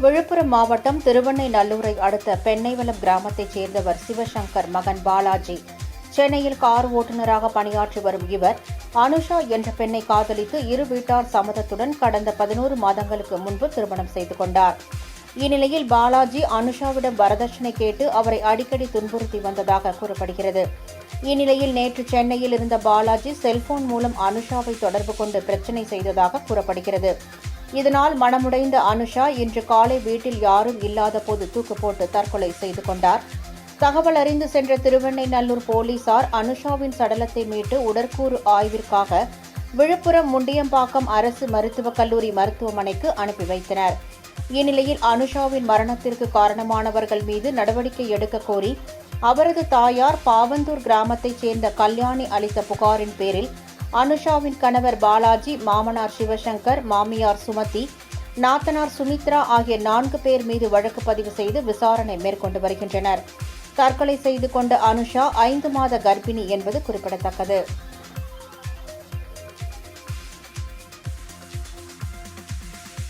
விழுப்புரம் மாவட்டம் திருவெண்ணைநல்லூரை அடுத்த பெண்ணைவலம் கிராமத்தைச் சேர்ந்தவர் சிவசங்கர் மகன் பாலாஜி. சென்னையில் கார் ஓட்டுநராக பணியாற்றி வரும் இவர் அனுஷா என்ற பெண்ணை காதலித்து இரு வீட்டார் சம்மதத்துடன் கடந்த 11 மாதங்களுக்கு முன்பு திருமணம் செய்து கொண்டார். இந்நிலையில் பாலாஜி அனுஷாவிடம் வரதட்சணை கேட்டு அவரை அடிக்கடி துன்புறுத்தி வந்ததாக கூறப்படுகிறது. இந்நிலையில் நேற்று சென்னையில் இருந்த பாலாஜி செல்போன் மூலம் அனுஷாவை தொடர்பு கொண்டு பிரச்சினை செய்ததாக கூறப்படுகிறது. இதனால் மனமுடைந்த அனுஷா இன்று காலை வீட்டில் யாரும் இல்லாத போது தூக்கு போட்டு தற்கொலை செய்து கொண்டார். தகவல் அறிந்து சென்ற திருவெண்ணைநல்லூர் போலீசார் அனுஷாவின் சடலத்தை மீட்டு உடற்கூறு ஆய்விற்காக விழுப்புரம் முண்டியம்பாக்கம் அரசு மருத்துவக் கல்லூரி மருத்துவமனைக்கு அனுப்பி வைத்தனர். இந்நிலையில் அனுஷாவின் மரணத்திற்கு காரணமானவர்கள் மீது நடவடிக்கை எடுக்க கோரி அவரது தாயார் பாவந்தூர் கிராமத்தைச் சேர்ந்த கல்யாணி அளித்த புகாரின் பேரில் அனுஷாவின் கணவர் பாலாஜி, மாமனார் சிவசங்கர், மாமியார் சுமதி, நாத்தனார் சுமித்ரா ஆகிய 4 பேர் மீது வழக்கு பதிவு செய்து விசாரணை மேற்கொண்டு வருகின்றனர். தற்கொலை செய்து கொண்ட அனுஷா 5 மாத கர்ப்பிணி என்பது குறிப்பிடத்தக்கது.